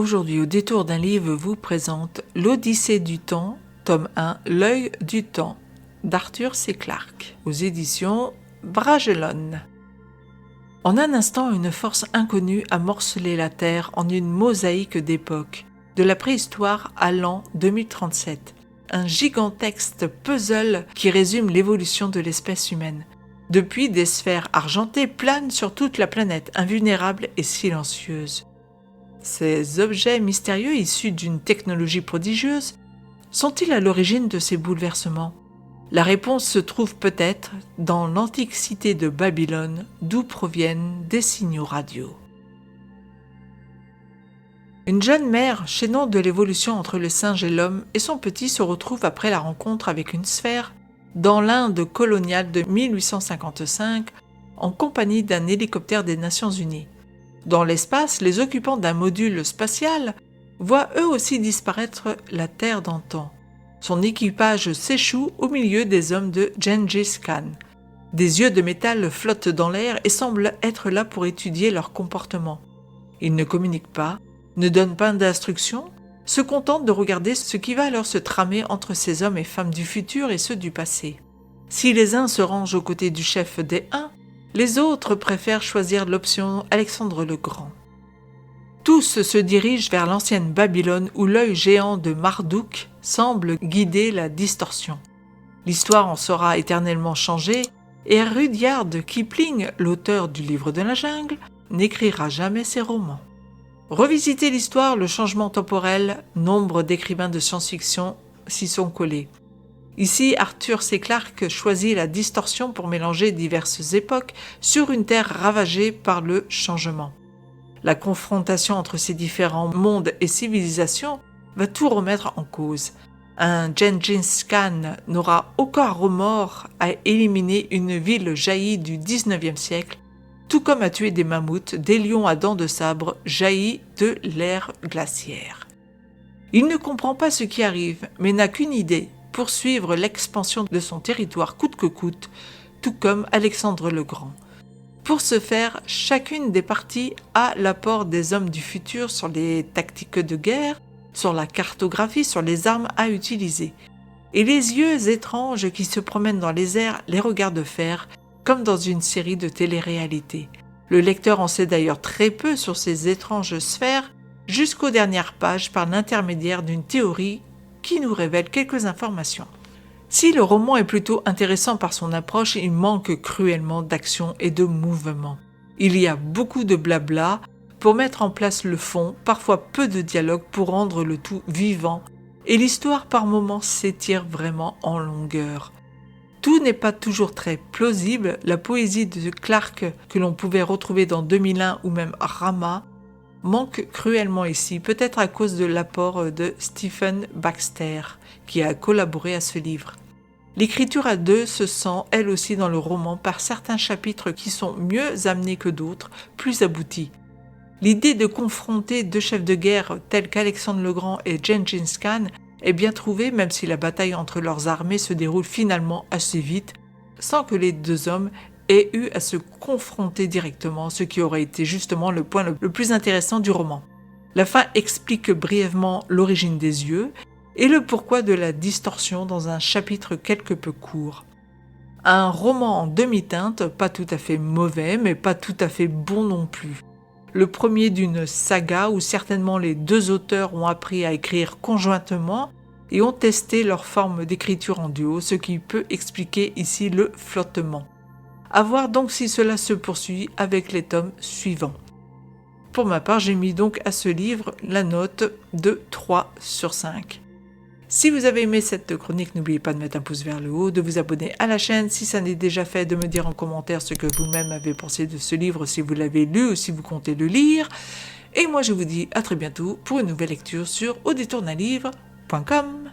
aujourd'hui au détour d'un livre vous présente L'Odyssée du temps, tome 1, L'œil du temps, d'Arthur C. Clarke, aux éditions Bragelonne. En un instant, une force inconnue a morcelé la Terre en une mosaïque d'époques, de la préhistoire à l'an 2037, un gigantesque puzzle qui résume l'évolution de l'espèce humaine. Depuis, des sphères argentées planent sur toute la planète, invulnérables et silencieuses. Ces objets mystérieux issus d'une technologie prodigieuse sont-ils à l'origine de ces bouleversements ? La réponse se trouve peut-être dans l'antique cité de Babylone, d'où proviennent des signaux radio. Une jeune mère, chaînon de l'évolution entre le singe et l'homme, et son petit se retrouvent après la rencontre avec une sphère dans l'Inde coloniale de 1855 en compagnie d'un hélicoptère des Nations Unies. Dans l'espace, les occupants d'un module spatial voient eux aussi disparaître la Terre d'antan. Son équipage s'échoue au milieu des hommes de Gengis Khan. Des yeux de métal flottent dans l'air et semblent être là pour étudier leur comportement. Ils ne communiquent pas, ne donnent pas d'instructions, se contentent de regarder ce qui va alors se tramer entre ces hommes et femmes du futur et ceux du passé. Si les uns se rangent aux côtés du chef des Huns, les autres préfèrent choisir l'option Alexandre le Grand. Tous se dirigent vers l'ancienne Babylone où l'œil géant de Marduk semble guider la distorsion. L'histoire en sera éternellement changée et Rudyard Kipling, l'auteur du Livre de la Jungle, n'écrira jamais ses romans. Revisiter l'histoire, le changement temporel, nombre d'écrivains de science-fiction s'y sont collés. Ici, Arthur C. Clarke choisit la distorsion pour mélanger diverses époques sur une terre ravagée par le changement. La confrontation entre ces différents mondes et civilisations va tout remettre en cause. Un Gengis Khan n'aura aucun remords à éliminer une ville jaillie du XIXe siècle, tout comme à tuer des mammouths, des lions à dents de sabre jaillis de l'ère glaciaire. Il ne comprend pas ce qui arrive, mais n'a qu'une idée, poursuivre l'expansion de son territoire coûte que coûte, tout comme Alexandre le Grand. Pour ce faire, chacune des parties a l'apport des hommes du futur sur les tactiques de guerre, sur la cartographie, sur les armes à utiliser. Et les yeux étranges qui se promènent dans les airs les regardent faire, comme dans une série de télé-réalité. Le lecteur en sait d'ailleurs très peu sur ces étranges sphères, jusqu'aux dernières pages par l'intermédiaire d'une théorie qui nous révèle quelques informations. Si le roman est plutôt intéressant par son approche, il manque cruellement d'action et de mouvement. Il y a beaucoup de blabla pour mettre en place le fond, parfois peu de dialogue pour rendre le tout vivant, et l'histoire par moments s'étire vraiment en longueur. Tout n'est pas toujours très plausible, la poésie de Clarke que l'on pouvait retrouver dans 2001 ou même Rama manque cruellement ici, peut-être à cause de l'apport de Stephen Baxter, qui a collaboré à ce livre. L'écriture à deux se sent elle aussi dans le roman par certains chapitres qui sont mieux amenés que d'autres, plus aboutis. L'idée de confronter deux chefs de guerre tels qu'Alexandre le Grand et Gengis Khan est bien trouvée, même si la bataille entre leurs armées se déroule finalement assez vite, sans que les deux hommes aient eu à se confronter directement, ce qui aurait été justement le point le plus intéressant du roman. La fin explique brièvement l'origine des yeux et le pourquoi de la distorsion dans un chapitre quelque peu court. Un roman en demi-teinte, pas tout à fait mauvais, mais pas tout à fait bon non plus. Le premier d'une saga où certainement les deux auteurs ont appris à écrire conjointement et ont testé leur forme d'écriture en duo, ce qui peut expliquer ici le flottement. À voir donc si cela se poursuit avec les tomes suivants. Pour ma part, j'ai mis donc à ce livre la note de 3 sur 5. Si vous avez aimé cette chronique, n'oubliez pas de mettre un pouce vers le haut, de vous abonner à la chaîne si ça n'est déjà fait, de me dire en commentaire ce que vous-même avez pensé de ce livre, si vous l'avez lu ou si vous comptez le lire. Et moi je vous dis à très bientôt pour une nouvelle lecture sur auditournalivre.com.